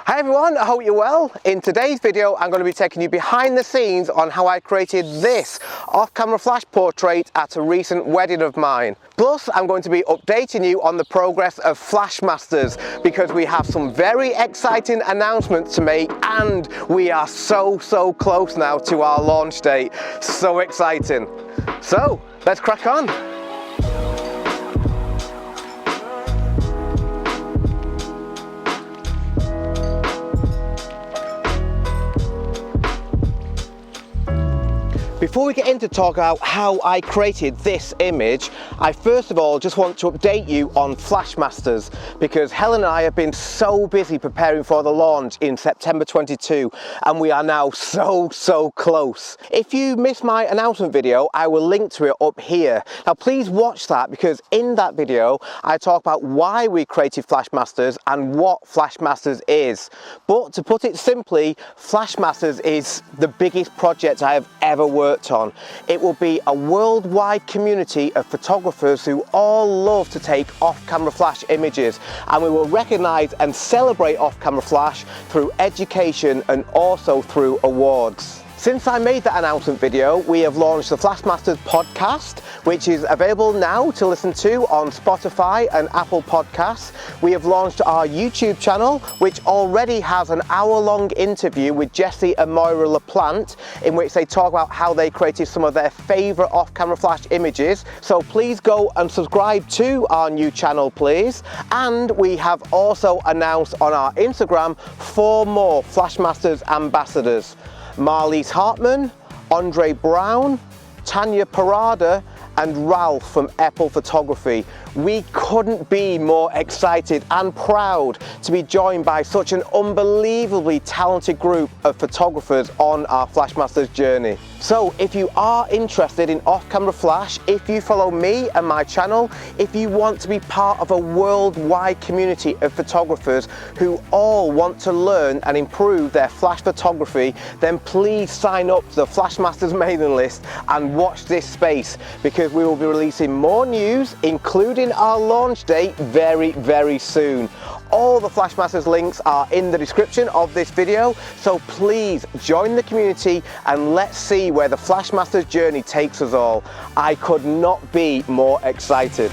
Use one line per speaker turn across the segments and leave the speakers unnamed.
Hi everyone, I hope you're well. In today's video, I'm going to be taking you behind the scenes on how I created this off-camera flash portrait at a recent wedding of mine. Plus, I'm going to be updating you on the progress of Flashmasters because we have some very exciting announcements to make and we are so close now to our launch date. So exciting. So, let's crack on. Before we get into talk about how I created this image, I first of all just want to update you on Flashmasters because Helen and I have been so busy preparing for the launch in September 22 and we are now so close. If you missed my announcement video, I will link to it up here. Now please watch that because in that video I talk about why we created Flashmasters and what Flashmasters is. But to put it simply, Flashmasters is the biggest project I have ever worked on. It will be a worldwide community of photographers who all love to take off-camera flash images, and we will recognise and celebrate off-camera flash through education and also through awards. Since I made that announcement video, we have launched the Flashmasters podcast, which is available now to listen to on Spotify and Apple Podcasts. We have launched our YouTube channel, which already has an hour-long interview with Jesse and Moira LaPlante, in which they talk about how they created some of their favourite off-camera flash images. So please go and subscribe to our new channel, please. And we have also announced on our Instagram 4 more Flashmasters ambassadors. Marlies Hartman, Andre Brown, Tanya Parada and Ralph from Apple Photography. We couldn't be more excited and proud to be joined by such an unbelievably talented group of photographers on our Flashmasters journey. So if you are interested in off-camera flash, if you follow me and my channel, if you want to be part of a worldwide community of photographers who all want to learn and improve their flash photography, then please sign up to the Flashmasters mailing list and watch this space because we will be releasing more news, including our launch date very soon. All the Flashmasters links are in the description of this video, so please join the community and let's see where the Flashmasters journey takes us all. I could not be more excited.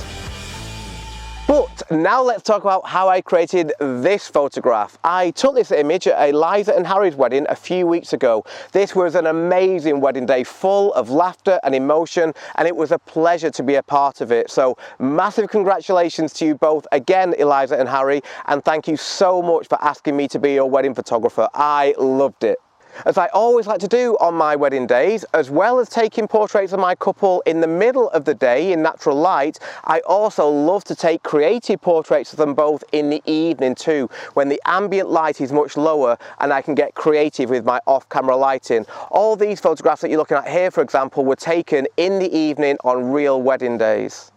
But now let's talk about how I created this photograph. I took this image at Eliza and Harry's wedding a few weeks ago. This was an amazing wedding day full of laughter and emotion, and it was a pleasure to be a part of it. So massive congratulations to you both again, Eliza and Harry, and thank you so much for asking me to be your wedding photographer. I loved it. As I always like to do on my wedding days, as well as taking portraits of my couple in the middle of the day in natural light, I also love to take creative portraits of them both in the evening too, when the ambient light is much lower and I can get creative with my off-camera lighting. All these photographs that you're looking at here, for example, were taken in the evening on real wedding days.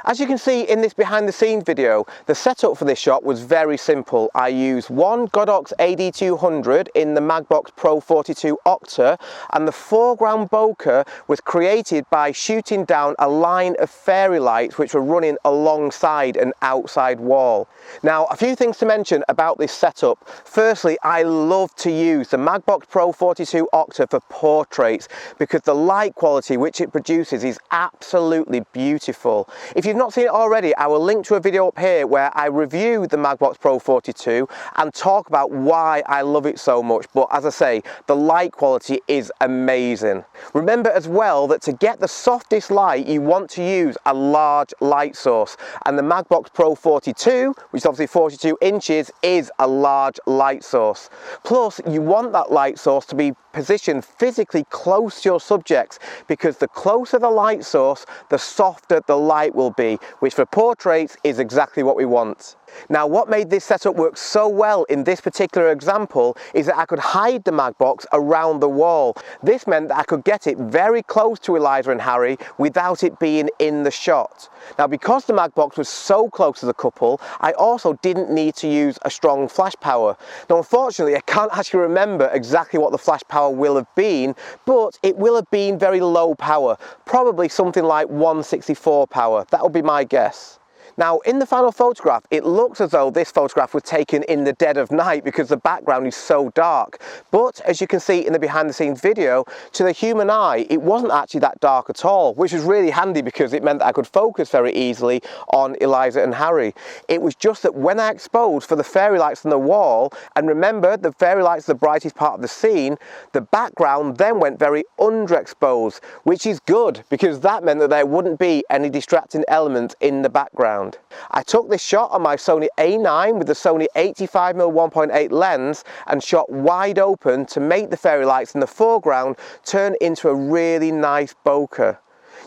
As you can see in this behind the scenes video, the setup for this shot was very simple. I used one Godox AD200 in the MagBox Pro 42 Octa, and the foreground bokeh was created by shooting down a line of fairy lights which were running alongside an outside wall. Now, a few things to mention about this setup. Firstly, I love to use the MagBox Pro 42 Octa for portraits because the light quality which it produces is absolutely beautiful. If you've not seen it already, I will link to a video up here where I review the MagBox Pro 42 and talk about why I love it so much. But as I say, the light quality is amazing. Remember as well that to get the softest light, you want to use a large light source. And the MagBox Pro 42, which is obviously 42 inches, is a large light source. Plus, you want that light source to be positioned physically close to your subjects because the closer the light source, the softer the light will be, which for portraits is exactly what we want. Now, what made this setup work so well in this particular example is that I could hide the MagBox around the wall. This meant that I could get it very close to Eliza and Harry without it being in the shot. Now, because the MagBox was so close to the couple, I also didn't need to use a strong flash power. Now, unfortunately, I can't actually remember exactly what the flash power will have been, but it will have been very low power, probably something like 164 power. That would be my guess. Now, in the final photograph, it looks as though this photograph was taken in the dead of night because the background is so dark. But as you can see in the behind the scenes video, to the human eye, it wasn't actually that dark at all, which was really handy because it meant that I could focus very easily on Eliza and Harry. It was just that when I exposed for the fairy lights on the wall, and remember, the fairy lights are the brightest part of the scene, the background then went very underexposed, which is good because that meant that there wouldn't be any distracting elements in the background. I took this shot on my Sony A9 with the Sony 85mm 1.8 lens and shot wide open to make the fairy lights in the foreground turn into a really nice bokeh.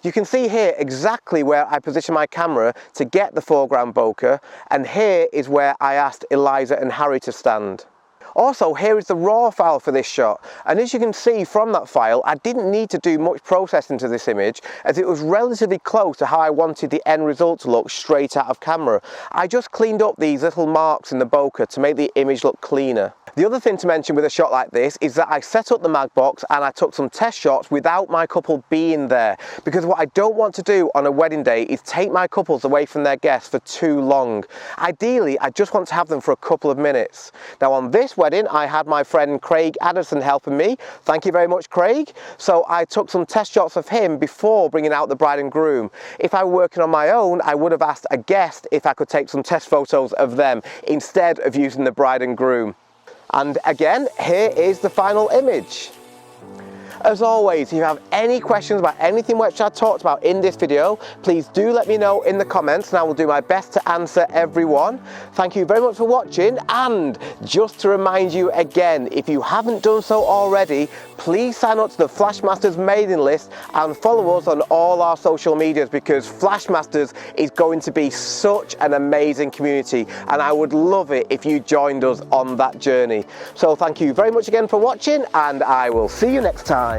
You can see here exactly where I positioned my camera to get the foreground bokeh, and here is where I asked Eliza and Harry to stand. Also, here is the raw file for this shot, and as you can see from that file, I didn't need to do much processing to this image as it was relatively close to how I wanted the end result to look straight out of camera. I just cleaned up these little marks in the bokeh to make the image look cleaner. The other thing to mention with a shot like this is that I set up the MagBox and I took some test shots without my couple being there, because what I don't want to do on a wedding day is take my couples away from their guests for too long. Ideally, I just want to have them for a couple of minutes. Now on this wedding, I had my friend Craig Addison helping me. Thank you very much, Craig. So I took some test shots of him before bringing out the bride and groom. If I were working on my own, I would have asked a guest if I could take some test photos of them instead of using the bride and groom. And again, here is the final image. As always, if you have any questions about anything which I talked about in this video, please do let me know in the comments and I will do my best to answer everyone. Thank you very much for watching, and just to remind you again, if you haven't done so already, please sign up to the Flashmasters mailing list and follow us on all our social medias, because Flashmasters is going to be such an amazing community and I would love it if you joined us on that journey. So thank you very much again for watching, and I will see you next time.